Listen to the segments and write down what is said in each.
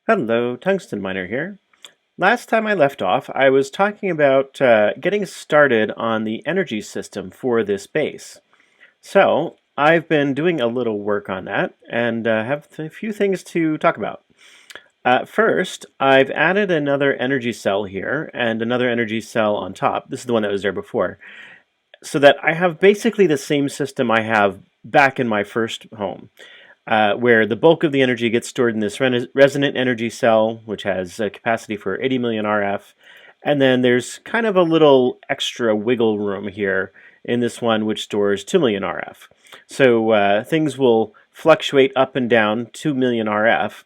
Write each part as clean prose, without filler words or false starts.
Hello, Tungsten Miner here. Last time I left off, I was talking about getting started on the energy system for this base. So, I've been doing a little work on that and have a few things to talk about. First, I've added another energy cell here and another energy cell on top. This is the one that was there before. So that I have basically the same system I have back in my first home. Where the bulk of the energy gets stored in this resonant energy cell, which has a capacity for 80 million RF. And then there's kind of a little extra wiggle room here in this one, which stores 2 million RF. So things will fluctuate up and down 2 million RF.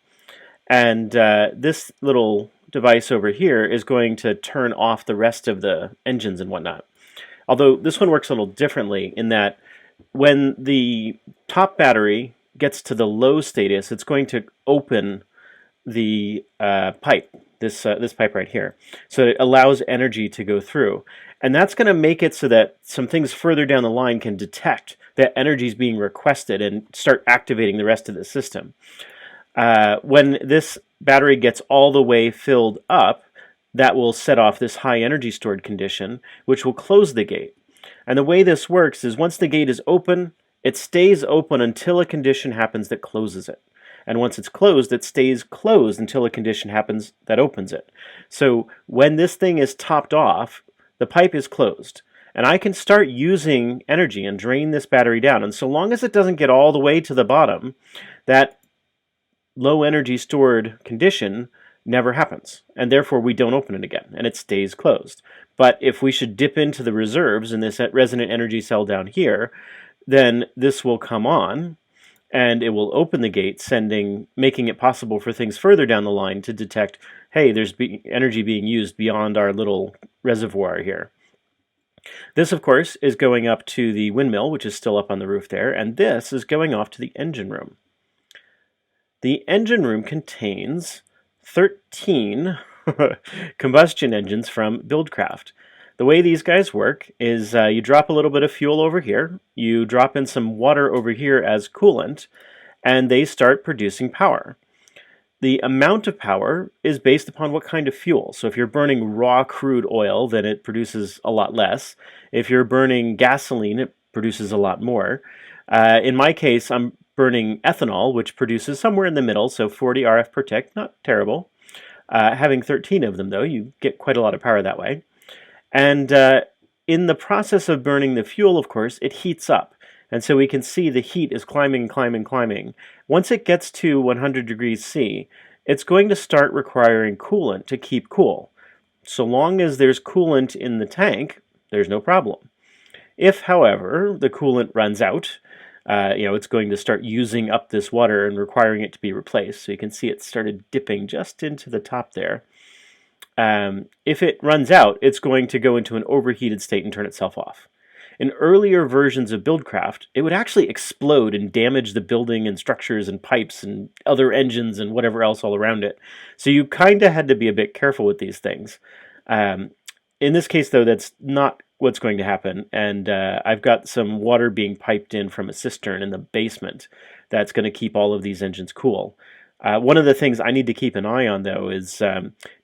And this little device over here is going to turn off the rest of the engines and whatnot. Although this one works a little differently in that when the top battery gets to the low status, it's going to open the pipe, this pipe right here, so it allows energy to go through. And that's going to make it so that some things further down the line can detect that energy is being requested and start activating the rest of the system. When this battery gets all the way filled up, that will set off this high energy stored condition, which will close the gate. And the way this works is once the gate is open, it stays open until a condition happens that closes it. And once it's closed, it stays closed until a condition happens that opens it. So when this thing is topped off, the pipe is closed. And I can start using energy and drain this battery down. And so long as it doesn't get all the way to the bottom, that low energy stored condition never happens, and therefore we don't open it again, and it stays closed. But if we should dip into the reserves in this resonant energy cell down here, then this will come on, and it will open the gate, making it possible for things further down the line to detect, hey, there's energy being used beyond our little reservoir here. This, of course, is going up to the windmill, which is still up on the roof there, and this is going off to the engine room. The engine room contains 13 combustion engines from BuildCraft. The way these guys work is you drop a little bit of fuel over here, you drop in some water over here as coolant, and they start producing power. The amount of power is based upon what kind of fuel. So if you're burning raw crude oil, then it produces a lot less. If you're burning gasoline, it produces a lot more. In my case, I'm burning ethanol, which produces somewhere in the middle, so 40 RF per tick, not terrible. Having 13 of them, though, you get quite a lot of power that way. And in the process of burning the fuel, of course, it heats up. And so we can see the heat is climbing, climbing, climbing. Once it gets to 100 degrees C, it's going to start requiring coolant to keep cool. So long as there's coolant in the tank, there's no problem. If, however, the coolant runs out, it's going to start using up this water and requiring it to be replaced. So you can see it started dipping just into the top there. If it runs out, it's going to go into an overheated state and turn itself off. In earlier versions of BuildCraft, it would actually explode and damage the building and structures and pipes and other engines and whatever else all around it. So you kind of had to be a bit careful with these things. In this case, though, that's not what's going to happen. And I've got some water being piped in from a cistern in the basement that's going to keep all of these engines cool. One of the things I need to keep an eye on, though, is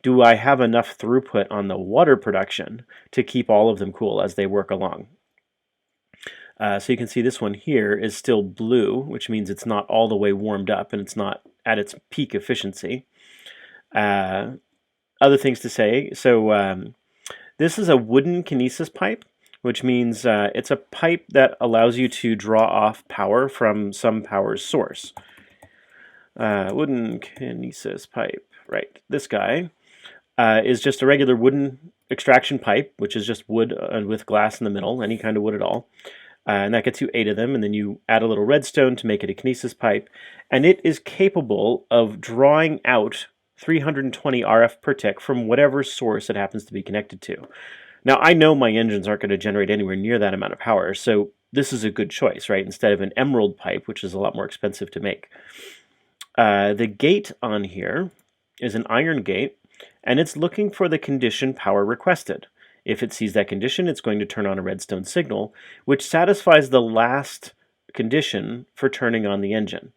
do I have enough throughput on the water production to keep all of them cool as they work along? So you can see this one here is still blue, which means it's not all the way warmed up and it's not at its peak efficiency. Other things to say, so this is a wooden kinesis pipe, which means it's a pipe that allows you to draw off power from some power source. Wooden kinesis pipe, right, this guy is just a regular wooden extraction pipe, which is just wood with glass in the middle, any kind of wood at all. And that gets you 8 of them, and then you add a little redstone to make it a kinesis pipe, and it is capable of drawing out 320 RF per tick from whatever source it happens to be connected to. Now, I know my engines aren't going to generate anywhere near that amount of power, so this is a good choice, right? Instead of an emerald pipe, which is a lot more expensive to make. The gate on here is an iron gate, and it's looking for the condition power requested. If it sees that condition, it's going to turn on a redstone signal, which satisfies the last condition for turning on the engine.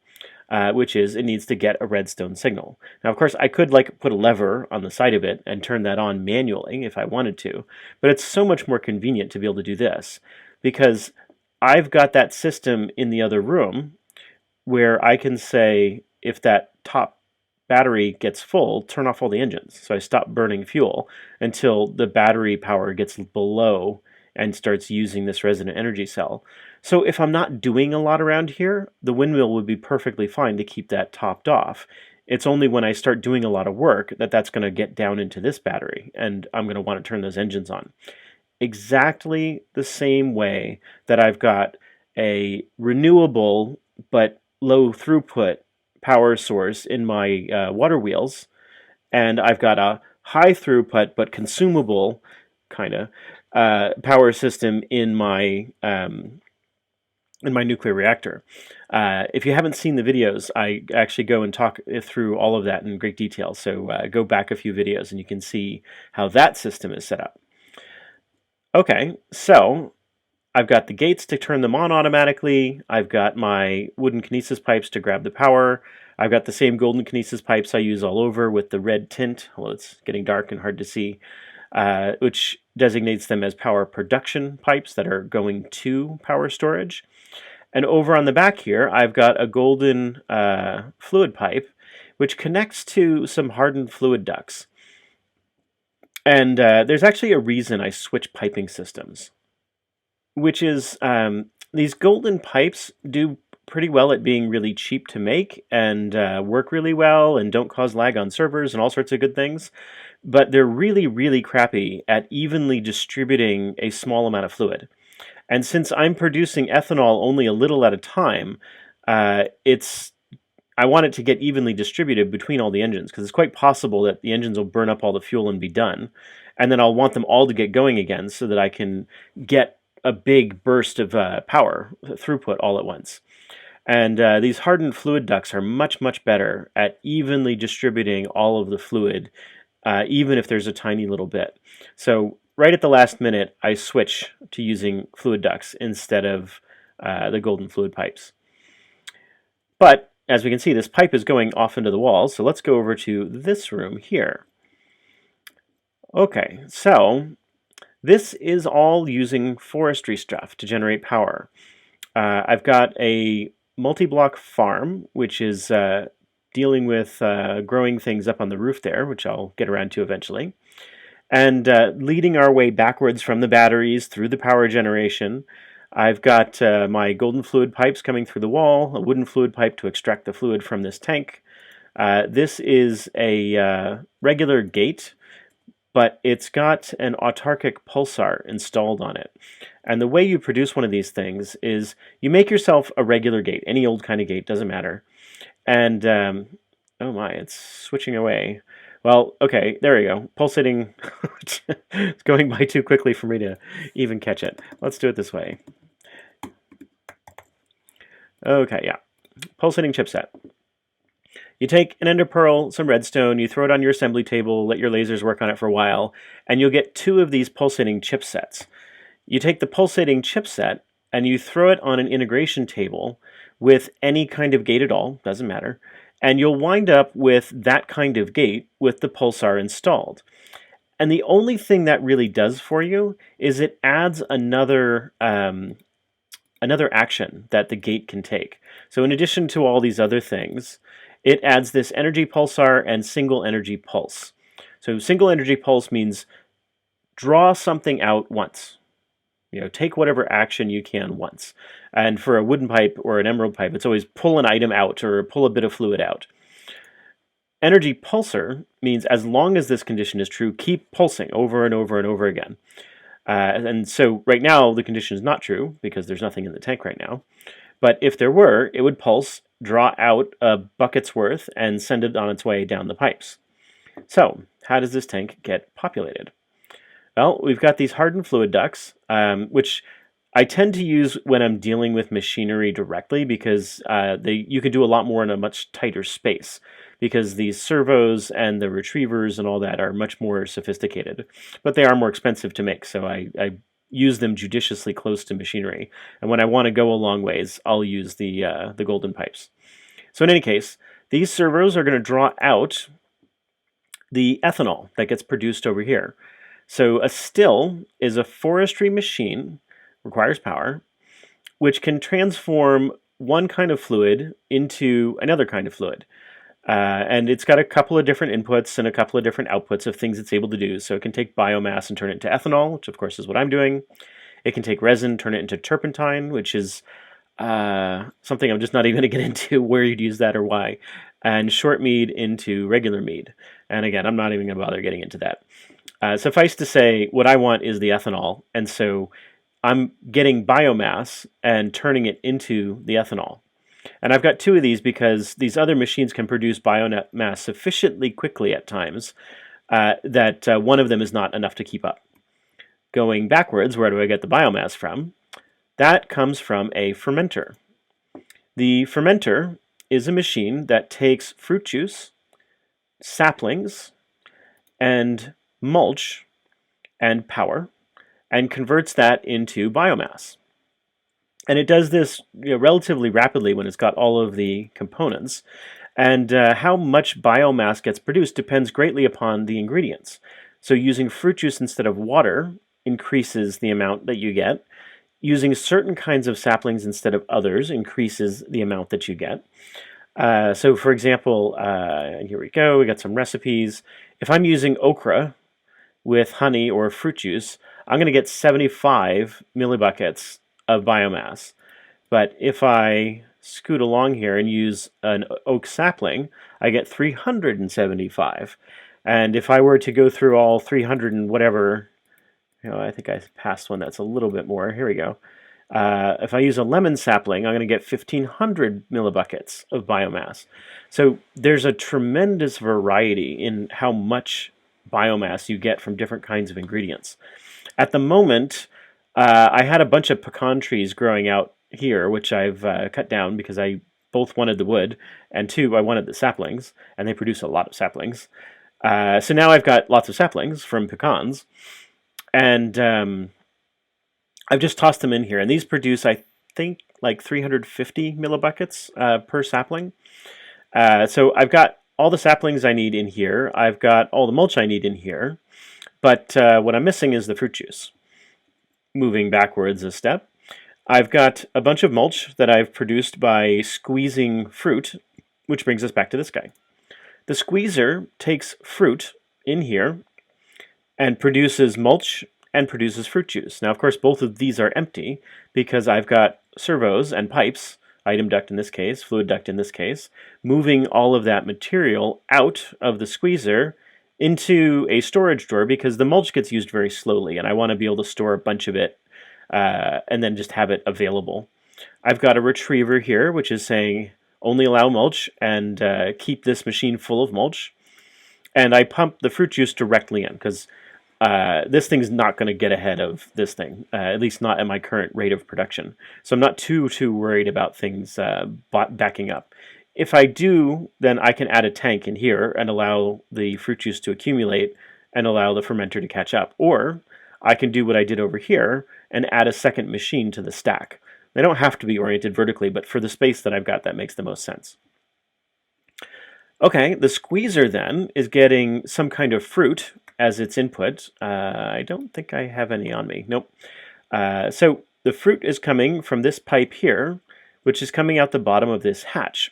which is it needs to get a redstone signal. Now, of course, I could like put a lever on the side of it and turn that on manually if I wanted to, but it's so much more convenient to be able to do this because I've got that system in the other room where I can say if that top battery gets full, turn off all the engines. So I stop burning fuel until the battery power gets below and starts using this resident energy cell. So if I'm not doing a lot around here, the windmill would be perfectly fine to keep that topped off. It's only when I start doing a lot of work that that's going to get down into this battery, and I'm going to want to turn those engines on. Exactly the same way that I've got a renewable but low throughput power source in my water wheels, and I've got a high throughput but consumable kind of power system in my nuclear reactor. If you haven't seen the videos, I actually go and talk through all of that in great detail. So go back a few videos and you can see how that system is set up. Okay, so I've got the gates to turn them on automatically. I've got my wooden kinesis pipes to grab the power. I've got the same golden kinesis pipes I use all over with the red tint, although it's getting dark and hard to see, which designates them as power production pipes that are going to power storage. And over on the back here, I've got a golden fluid pipe, which connects to some hardened fluid ducts. And there's actually a reason I switch piping systems, which is these golden pipes do pretty well at being really cheap to make and work really well and don't cause lag on servers and all sorts of good things. But they're really, really crappy at evenly distributing a small amount of fluid. And since I'm producing ethanol only a little at a time, I want it to get evenly distributed between all the engines, because it's quite possible that the engines will burn up all the fuel and be done. And then I'll want them all to get going again so that I can get a big burst of power throughput all at once. And these hardened fluid ducts are much, much better at evenly distributing all of the fluid, even if there's a tiny little bit. So right at the last minute, I switch to using fluid ducts instead of the golden fluid pipes. But as we can see, this pipe is going off into the wall, so let's go over to this room here. Okay, so this is all using forestry stuff to generate power. I've got a multi-block farm, which is dealing with growing things up on the roof there, which I'll get around to eventually, and leading our way backwards from the batteries through the power generation. I've got my golden fluid pipes coming through the wall, a wooden fluid pipe to extract the fluid from this tank. This is a regular gate, but it's got an autarkic pulsar installed on it. And the way you produce one of these things is you make yourself a regular gate, any old kind of gate, doesn't matter. And, oh my, it's switching away. Well, okay, there we go. Pulsating. It's going by too quickly for me to even catch it. Let's do it this way. Okay, yeah. Pulsating chipset. You take an ender pearl, some redstone, you throw it on your assembly table, let your lasers work on it for a while, and you'll get 2 of these pulsating chipsets. You take the pulsating chipset and you throw it on an integration table with any kind of gate at all, doesn't matter, and you'll wind up with that kind of gate with the pulsar installed. And the only thing that really does for you is it adds another action that the gate can take. So in addition to all these other things, it adds this energy pulsar and single energy pulse. So single energy pulse means draw something out once. You know, take whatever action you can once. And for a wooden pipe or an emerald pipe, it's always pull an item out or pull a bit of fluid out. Energy pulsar means as long as this condition is true, keep pulsing over and over and over again. And so right now the condition is not true because there's nothing in the tank right now. But if there were, it would pulse, draw out a bucket's worth, and send it on its way down the pipes. So how does this tank get populated? Well, we've got these hardened fluid ducts, which I tend to use when I'm dealing with machinery directly because you can do a lot more in a much tighter space because these servos and the retrievers and all that are much more sophisticated. But they are more expensive to make, so I use them judiciously close to machinery. And when I want to go a long ways, I'll use the golden pipes. So in any case, these servos are going to draw out the ethanol that gets produced over here. So a still is a forestry machine, requires power, which can transform one kind of fluid into another kind of fluid. And it's got a couple of different inputs and a couple of different outputs of things it's able to do. So it can take biomass and turn it into ethanol, which of course is what I'm doing. It can take resin, turn it into turpentine, which is something I'm just not even going to get into where you'd use that or why. And short mead into regular mead. And again, I'm not even going to bother getting into that. Suffice to say, what I want is the ethanol. And so I'm getting biomass and turning it into the ethanol. And I've got two of these because these other machines can produce biomass sufficiently quickly at times that one of them is not enough to keep up. Going backwards, where do I get the biomass from? That comes from a fermenter. The fermenter is a machine that takes fruit juice, saplings, and mulch and power and converts that into biomass. And it does this relatively rapidly when it's got all of the components. And how much biomass gets produced depends greatly upon the ingredients. So using fruit juice instead of water increases the amount that you get. Using certain kinds of saplings instead of others increases the amount that you get. So for example, here we go, we got some recipes. If I'm using okra with honey or fruit juice, I'm going to get 75 millibuckets of biomass. But if I scoot along here and use an oak sapling, I get 375. And if I were to go through all 300 and whatever, I think I passed one that's a little bit more. Here we go. If I use a lemon sapling, I'm going to get 1,500 millibuckets of biomass. So there's a tremendous variety in how much biomass you get from different kinds of ingredients. At the moment, I had a bunch of pecan trees growing out here, which I've cut down because I both wanted the wood, and two, I wanted the saplings, and they produce a lot of saplings. So now I've got lots of saplings from pecans, and I've just tossed them in here, and these produce, I think, like 350 millibuckets per sapling. So I've got all the saplings I need in here. I've got all the mulch I need in here, but what I'm missing is the fruit juice. Moving backwards a step, I've got a bunch of mulch that I've produced by squeezing fruit, which brings us back to this guy. The squeezer takes fruit in here and produces mulch and produces fruit juice. Now, of course, both of these are empty because I've got servos and pipes, item duct in this case, fluid duct in this case, moving all of that material out of the squeezer into a storage drawer because the mulch gets used very slowly and I want to be able to store a bunch of it and then just have it available. I've got a retriever here which is saying only allow mulch and keep this machine full of mulch. And I pump the fruit juice directly in because this thing's not going to get ahead of this thing, at least not at my current rate of production. So I'm not too worried about things backing up. If I do, then I can add a tank in here and allow the fruit juice to accumulate and allow the fermenter to catch up. Or I can do what I did over here and add a second machine to the stack. They don't have to be oriented vertically, but for the space that I've got, that makes the most sense. Okay, the squeezer then is getting some kind of fruit as its input. I don't think I have any on me. Nope. So the fruit is coming from this pipe here, which is coming out the bottom of this hatch.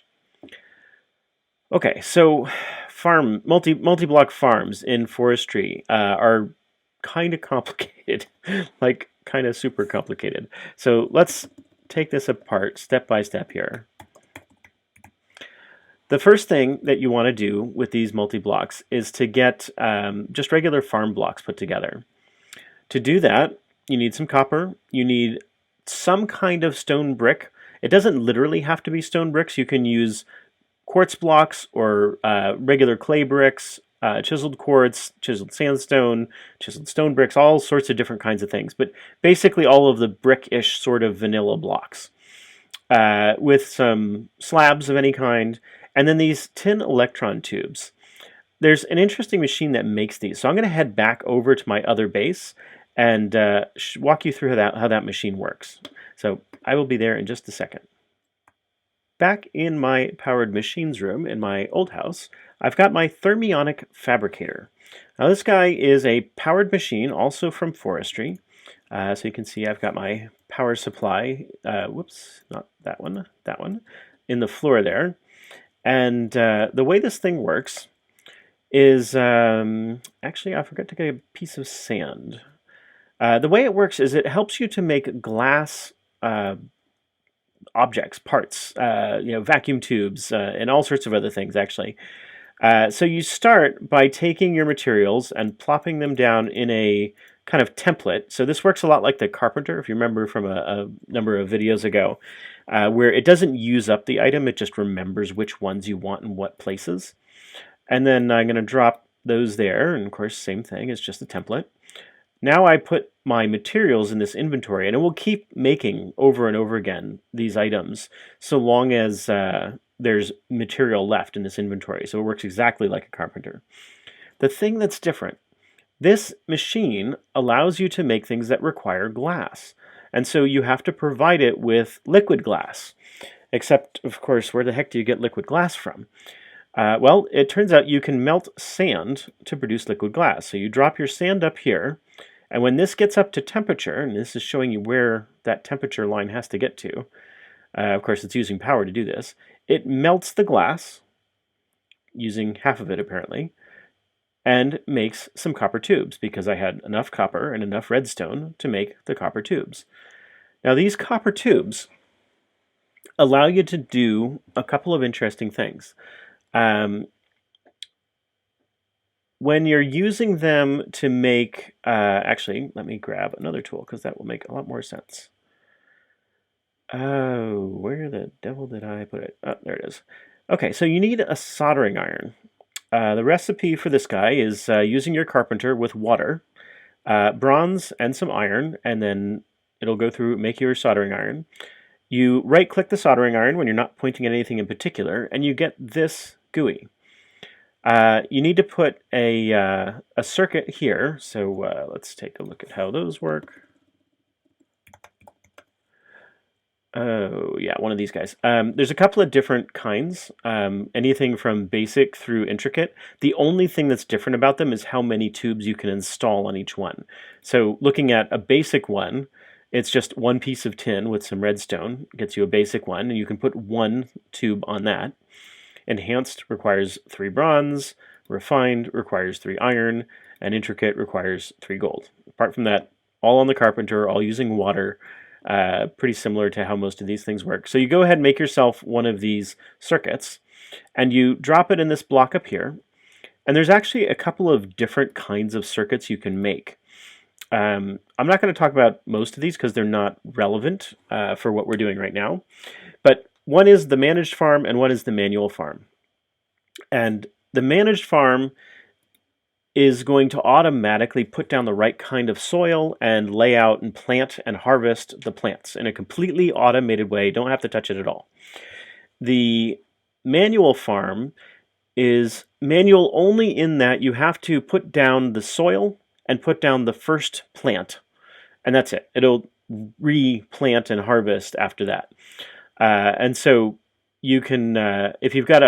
Okay, so multi-block farms in forestry are kind of complicated, like kind of super complicated. So let's take this apart step by step here. The first thing that you want to do with these multi-blocks is to get just regular farm blocks put together. To do that, you need some copper, you need some kind of stone brick. It doesn't literally have to be stone bricks. You can use quartz blocks or regular clay bricks, chiseled quartz, chiseled sandstone, chiseled stone bricks, all sorts of different kinds of things. But basically all of the brick-ish sort of vanilla blocks with some slabs of any kind. And then these tin electron tubes. There's an interesting machine that makes these. So I'm going to head back over to my other base and walk you through how that machine works. So I will be there in just a second. Back in my powered machines room in my old house, I've got my Thermionic Fabricator. Now this guy is a powered machine, also from Forestry. So you can see I've got my power supply, whoops, not that one, in the floor there. And the way this thing works is, actually I forgot to get a piece of sand. The way it works is it helps you to make glass objects, parts, vacuum tubes, and all sorts of other things, actually. So you start by taking your materials and plopping them down in a kind of template. So this works a lot like the carpenter, if you remember from a number of videos ago, where it doesn't use up the item, it just remembers which ones you want in what places. And then I'm going to drop those there, and of course, same thing, it's just a template. Now I put my materials in this inventory, and it will keep making over and over again these items so long as there's material left in this inventory. So it works exactly like a carpenter. The thing that's different, this machine allows you to make things that require glass. And so you have to provide it with liquid glass. Except, of course, where the heck do you get liquid glass from? Well, it turns out you can melt sand to produce liquid glass. So you drop your sand up here, and when this gets up to temperature, and this is showing you where that temperature line has to get to, of course it's using power to do this, it melts the glass, using half of it apparently, and makes some copper tubes, because I had enough copper and enough redstone to make the copper tubes. Now these copper tubes allow you to do a couple of interesting things. When you're using them to make, actually, let me grab another tool because that will make a lot more sense. Oh, where the devil did I put it? Oh, there it is. Okay, so you need a soldering iron. The recipe for this guy is using your carpenter with water, bronze, and some iron, and then it'll go through, make your soldering iron. You right-click the soldering iron when you're not pointing at anything in particular, and you get this GUI. You need to put a circuit here, so let's take a look at how those work. Oh, yeah, one of these guys. There's a couple of different kinds, anything from basic through intricate. The only thing that's different about them is how many tubes you can install on each one. So looking at a basic one, it's just one piece of tin with some redstone, gets you a basic one, and you can put one tube on that. Enhanced requires 3 bronze, refined requires 3 iron, and intricate requires 3 gold. Apart from that, all on the carpenter, all using water, pretty similar to how most of these things work. So you go ahead and make yourself one of these circuits, and you drop it in this block up here. And there's actually a couple of different kinds of circuits you can make. I'm not going to talk about most of these because they're not relevant for what we're doing right now. But one is the managed farm and one is the manual farm. And the managed farm is going to automatically put down the right kind of soil and lay out and plant and harvest the plants in a completely automated way. Don't have to touch it at all. The manual farm is manual only in that you have to put down the soil and put down the first plant, and that's it. It'll replant and harvest after that. And so you can, if you've got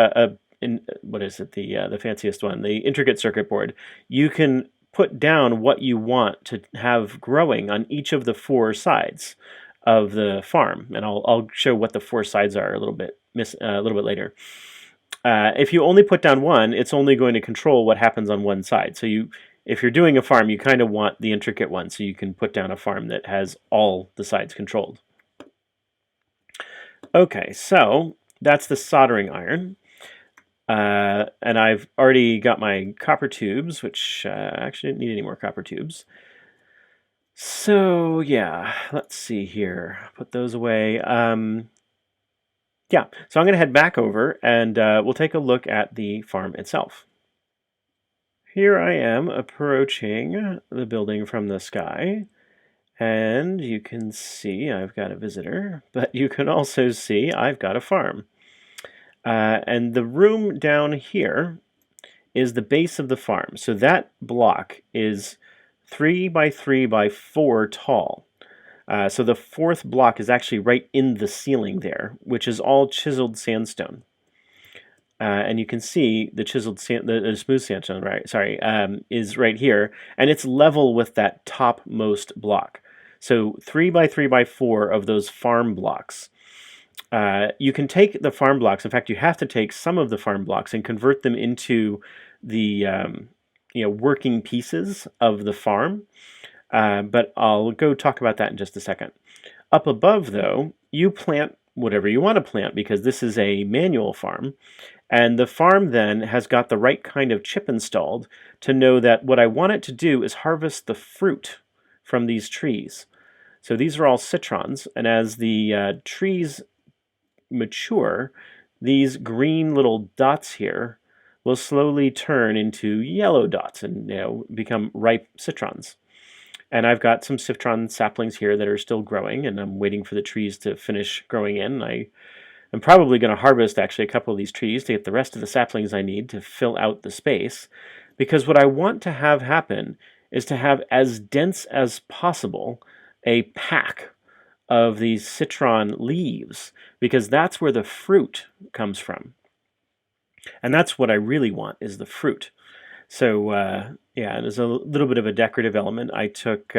what is it, the fanciest one, the intricate circuit board, you can put down what you want to have growing on each of the 4 sides of the farm, and I'll show what the 4 sides are a little bit later. If you only put down one, it's only going to control what happens on one side. So if you're doing a farm, you kind of want the intricate one, so you can put down a farm that has all the sides controlled. Okay, so that's the soldering iron. And I've already got my copper tubes, which actually didn't need any more copper tubes. So yeah, let's see here. Put those away. Yeah, so I'm going to head back over and we'll take a look at the farm itself. Here I am approaching the building from the sky. And you can see I've got a visitor, but you can also see I've got a farm. And the room down here is the base of the farm. So that block is 3 by 3 by 4 tall. So the fourth block is actually right in the ceiling there, which is all chiseled sandstone. And you can see the chiseled the smooth sandstone, right? Sorry, is right here, and it's level with that topmost block. So 3 by 3 by 4 of those farm blocks. You can take the farm blocks. In fact, you have to take some of the farm blocks and convert them into the working pieces of the farm. But I'll go talk about that in just a second. Up above, though, you plant whatever you want to plant because this is a manual farm. And the farm then has got the right kind of chip installed to know that what I want it to do is harvest the fruit from these trees. So these are all citrons, and as the trees mature, these green little dots here will slowly turn into yellow dots and become ripe citrons. And I've got some citron saplings here that are still growing, and I'm waiting for the trees to finish growing in. I'm probably going to harvest actually a couple of these trees to get the rest of the saplings I need to fill out the space, because what I want to have happen is to have as dense as possible a pack of these citron leaves, because that's where the fruit comes from. And that's what I really want, is the fruit. So yeah, there's a little bit of a decorative element. I took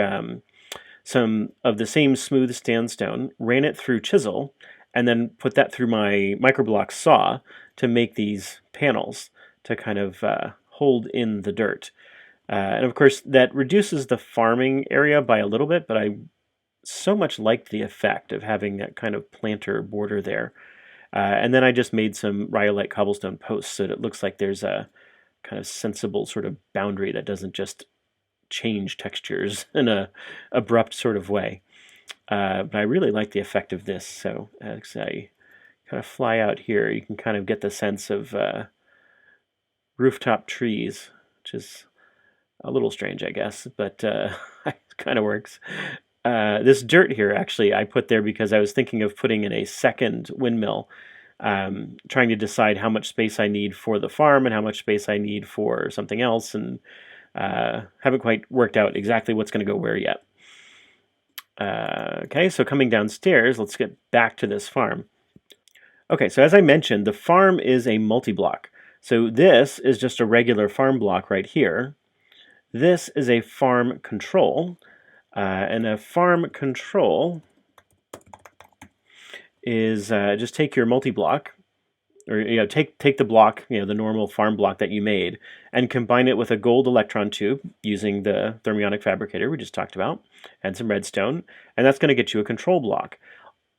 some of the same smooth sandstone, ran it through chisel, and then put that through my microblock saw to make these panels to kind of hold in the dirt. And of course, that reduces the farming area by a little bit, but I so much liked the effect of having that kind of planter border there. And then I just made some rhyolite cobblestone posts so that it looks like there's a kind of sensible sort of boundary that doesn't just change textures in a abrupt sort of way. But I really like the effect of this. So as I kind of fly out here, you can kind of get the sense of rooftop trees, which is a little strange, I guess, but it kind of works. This dirt here, actually, I put there because I was thinking of putting in a second windmill, trying to decide how much space I need for the farm and how much space I need for something else, and haven't quite worked out exactly what's going to go where yet. Okay, so coming downstairs, let's get back to this farm. Okay, so as I mentioned, the farm is a multi-block. So this is just a regular farm block right here. This is a farm control, and a farm control is just take your multi-block, or take the block, the normal farm block that you made, and combine it with a gold electron tube using the Thermionic Fabricator we just talked about, and some redstone, and that's going to get you a control block.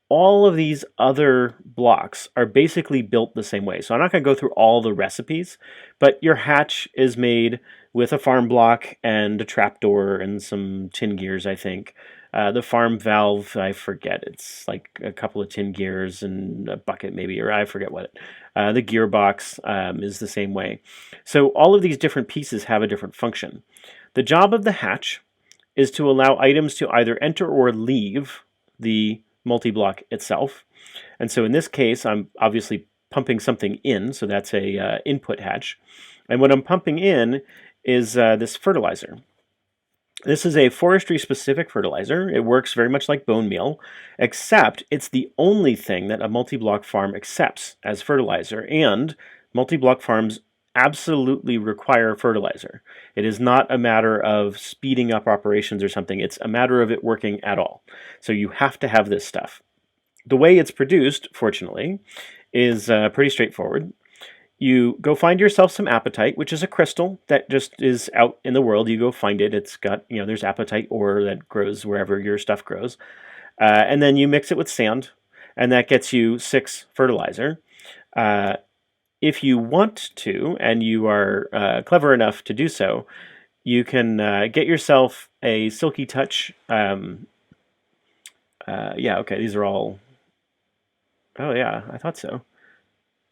All of these other blocks are basically built the same way. So I'm not going to go through all the recipes, but your hatch is made with a farm block and a trapdoor and some tin gears, I think. The farm valve, I forget. It's like a couple of tin gears and a bucket maybe, or I forget what. The gearbox is the same way. So all of these different pieces have a different function. The job of the hatch is to allow items to either enter or leave the multi-block itself. And so in this case, I'm obviously pumping something in, so that's a input hatch. And what I'm pumping in is this fertilizer. This is a forestry specific fertilizer. It works very much like bone meal, except it's the only thing that a multi-block farm accepts as fertilizer, and multi-block farms absolutely require fertilizer. It is not a matter of speeding up operations or something. It's a matter of it working at all. So you have to have this stuff. The way it's produced, fortunately, is pretty straightforward. You go find yourself some apatite, which is a crystal that just is out in the world. You go find it. It's got, there's apatite ore that grows wherever your stuff grows. And then you mix it with sand, and that gets you 6 fertilizer. If you want to, and you are clever enough to do so, you can get yourself a Silky Touch. Yeah, okay, these are all... Oh yeah, I thought so.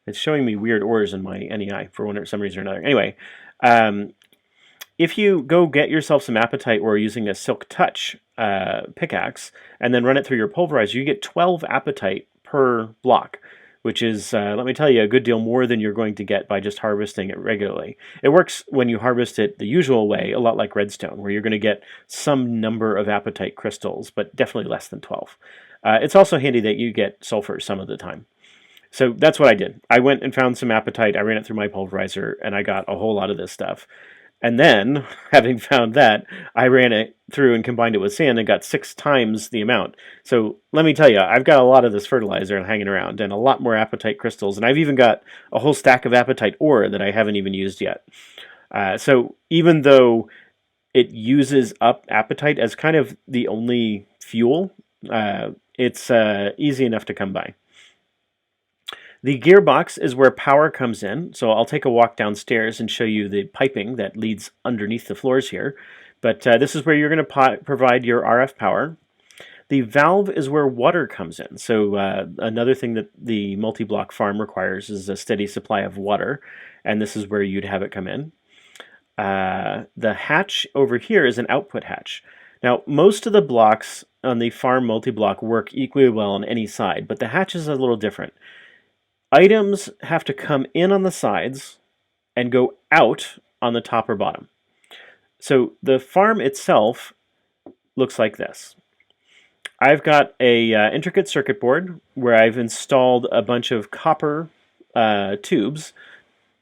It's showing me weird ores in my NEI for some reason or another. Anyway, if you go get yourself some apatite ore using a Silk Touch pickaxe and then run it through your pulverizer, you get 12 apatite per block, which is, let me tell you, a good deal more than you're going to get by just harvesting it regularly. It works when you harvest it the usual way, a lot like redstone, where you're going to get some number of apatite crystals, but definitely less than 12. It's also handy that you get sulfur some of the time. So that's what I did. I went and found some apatite, I ran it through my pulverizer, and I got a whole lot of this stuff. And then, having found that, I ran it through and combined it with sand and got 6 times the amount. So let me tell you, I've got a lot of this fertilizer hanging around and a lot more apatite crystals. And I've even got a whole stack of apatite ore that I haven't even used yet. So even though it uses up apatite as kind of the only fuel, it's easy enough to come by. The gearbox is where power comes in, so I'll take a walk downstairs and show you the piping that leads underneath the floors here. But this is where you're going to provide your RF power. The valve is where water comes in. So another thing that the multi-block farm requires is a steady supply of water, and this is where you'd have it come in. The hatch over here is an output hatch. Now, most of the blocks on the farm multi-block work equally well on any side, but the hatch is a little different. Items have to come in on the sides and go out on the top or bottom. So the farm itself looks like this. I've got a intricate circuit board where I've installed a bunch of copper tubes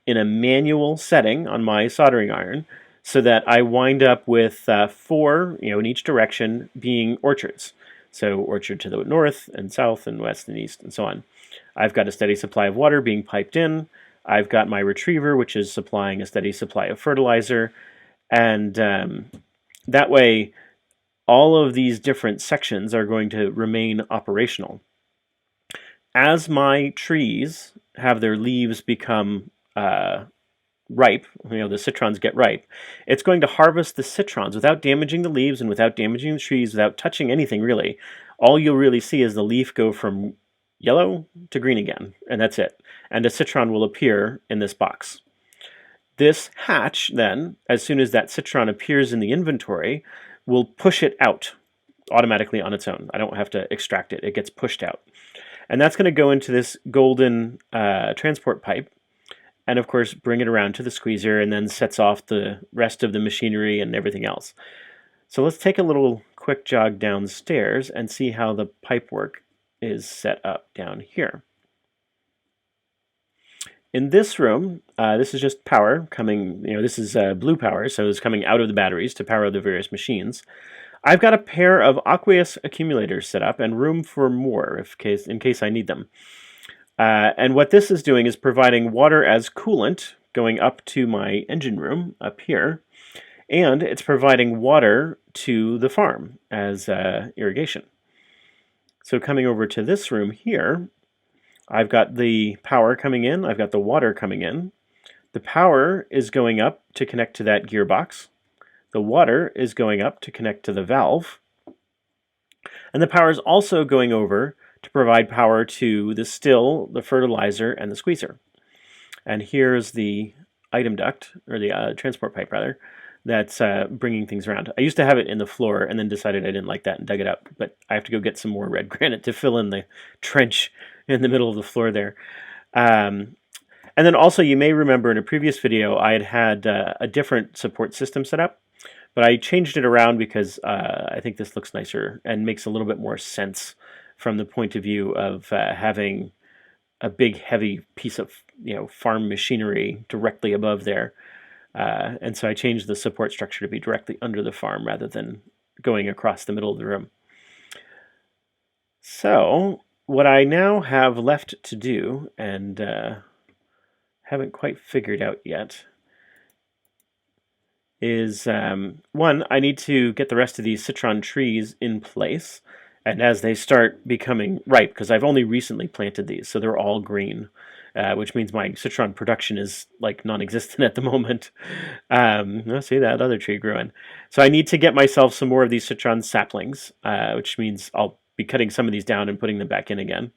in a manual setting on my soldering iron so that I wind up with 4, in each direction being orchards. So orchard to the north and south and west and east and so on. I've got a steady supply of water being piped in. I've got my retriever, which is supplying a steady supply of fertilizer. And that way, all of these different sections are going to remain operational. As my trees have their leaves become ripe, the citrons get ripe, it's going to harvest the citrons without damaging the leaves and without damaging the trees, without touching anything really. All you'll really see is the leaf go from yellow to green again, and that's it. And a citron will appear in this box. This hatch then, as soon as that citron appears in the inventory, will push it out automatically on its own. I don't have to extract it. It gets pushed out. And that's going to go into this golden transport pipe, and of course bring it around to the squeezer, and then sets off the rest of the machinery and everything else. So let's take a little quick jog downstairs and see how the pipe work is set up down here. In this room, this is just power coming, this is blue power, so it's coming out of the batteries to power the various machines. I've got a pair of aqueous accumulators set up and room for more in case I need them. And what this is doing is providing water as coolant going up to my engine room up here, and it's providing water to the farm as irrigation. So coming over to this room here, I've got the power coming in, I've got the water coming in. The power is going up to connect to that gearbox. The water is going up to connect to the valve. And the power is also going over to provide power to the still, the fertilizer, and the squeezer. And here's the item duct, or the transport pipe rather, that's bringing things around. I used to have it in the floor and then decided I didn't like that and dug it up, but I have to go get some more red granite to fill in the trench in the middle of the floor there. And then also you may remember in a previous video I had a different support system set up, but I changed it around because I think this looks nicer and makes a little bit more sense from the point of view of having a big heavy piece of farm machinery directly above there. And so I changed the support structure to be directly under the farm rather than going across the middle of the room. So what I now have left to do, and haven't quite figured out yet, is one, I need to get the rest of these citron trees in place, and as they start becoming ripe, because I've only recently planted these, so they're all green. Which means my citron production is like non-existent at the moment. See, that other tree grew in. So I need to get myself some more of these citron saplings, which means I'll be cutting some of these down and putting them back in again.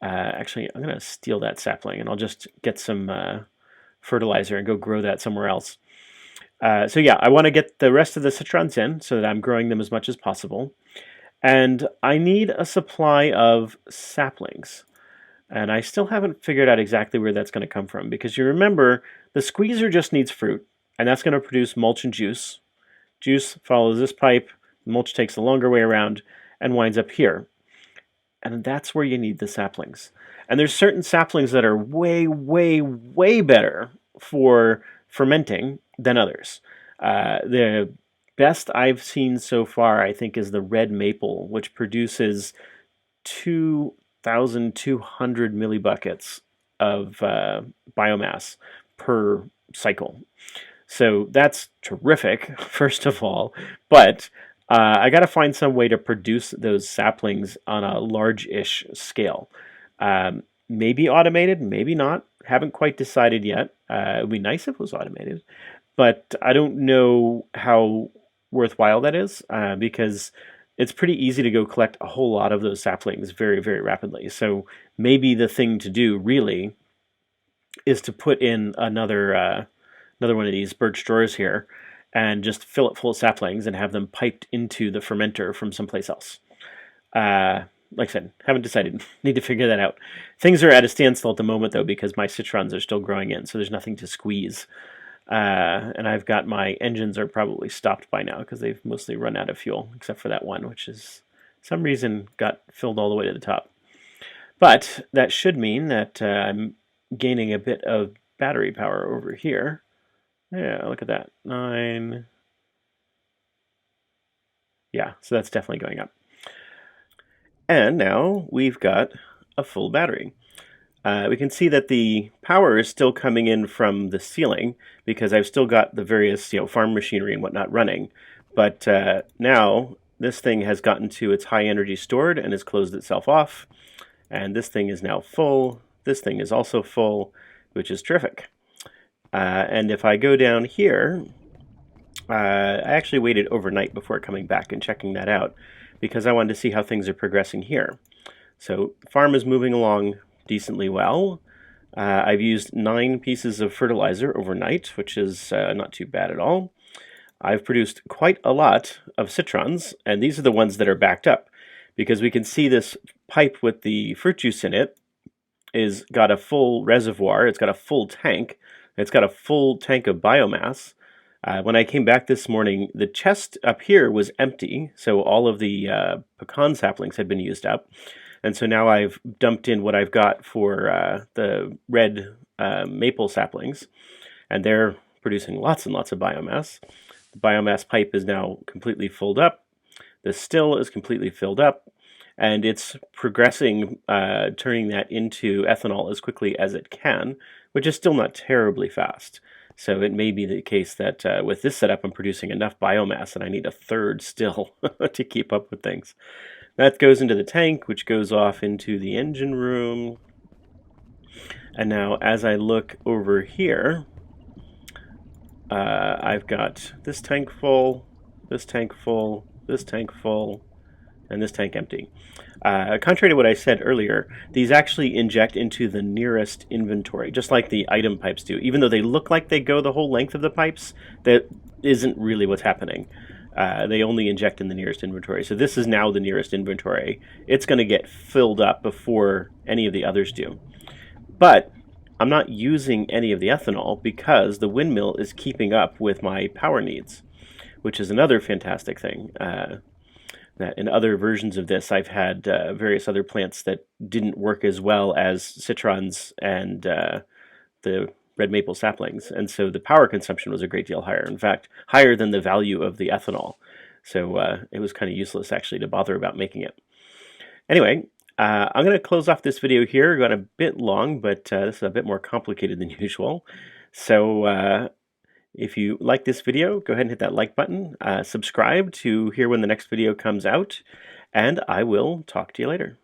Actually, I'm going to steal that sapling and I'll just get some fertilizer and go grow that somewhere else. So yeah, I want to get the rest of the citrons in so that I'm growing them as much as possible. And I need a supply of saplings. And I still haven't figured out exactly where that's going to come from, because you remember the squeezer just needs fruit, and that's going to produce mulch and juice. Juice follows this pipe, mulch takes the longer way around and winds up here. And that's where you need the saplings. And there's certain saplings that are way, way, way better for fermenting than others. The best I've seen so far, I think, is the red maple, which produces 2,200 millibuckets of biomass per cycle. So that's terrific, first of all, but I got to find some way to produce those saplings on a large-ish scale. Maybe automated, maybe not. Haven't quite decided yet. It would be nice if it was automated, but I don't know how worthwhile that is, because it's pretty easy to go collect a whole lot of those saplings very, very rapidly. So maybe the thing to do really is to put in another one of these birch drawers here and just fill it full of saplings and have them piped into the fermenter from someplace else. Like I said, haven't decided. Need to figure that out. Things are at a standstill at the moment, though, because my citrons are still growing in, so there's nothing to squeeze. And I've got my engines are probably stopped by now because they've mostly run out of fuel, except for that one, which is some reason got filled all the way to the top. But that should mean that I'm gaining a bit of battery power over here. Yeah, look at that. 9. Yeah, so that's definitely going up. And now we've got a full battery. We can see that the power is still coming in from the ceiling because I've still got the various farm machinery and whatnot running. But now this thing has gotten to its high energy stored and has closed itself off. And this thing is now full. This thing is also full, which is terrific. And if I go down here, I actually waited overnight before coming back and checking that out because I wanted to see how things are progressing here. So the farm is moving along decently well. I've used 9 pieces of fertilizer overnight, which is not too bad at all. I've produced quite a lot of citrons, and these are the ones that are backed up because we can see this pipe with the fruit juice in it is got a full reservoir, it's got a full tank, it's got a full tank of biomass. When I came back this morning, the chest up here was empty, so all of the pecan saplings had been used up. And so now I've dumped in what I've got for the red maple saplings, and they're producing lots and lots of biomass. The biomass pipe is now completely filled up. The still is completely filled up, and it's progressing, turning that into ethanol as quickly as it can, which is still not terribly fast. So it may be the case that with this setup, I'm producing enough biomass and I need a third still to keep up with things. That goes into the tank, which goes off into the engine room. And now as I look over here, I've got this tank full, this tank full, this tank full, and this tank empty. Contrary to what I said earlier, these actually inject into the nearest inventory, just like the item pipes do. Even though they look like they go the whole length of the pipes, that isn't really what's happening. They only inject in the nearest inventory. So this is now the nearest inventory. It's going to get filled up before any of the others do. But I'm not using any of the ethanol because the windmill is keeping up with my power needs, which is another fantastic thing. That in other versions of this, I've had various other plants that didn't work as well as citrons and the red maple saplings, and so the power consumption was a great deal higher. In fact, higher than the value of the ethanol. So it was kind of useless actually to bother about making it. Anyway, I'm going to close off this video here. Got a bit long, but this is a bit more complicated than usual. So if you like this video, go ahead and hit that like button. Subscribe to hear when the next video comes out, and I will talk to you later.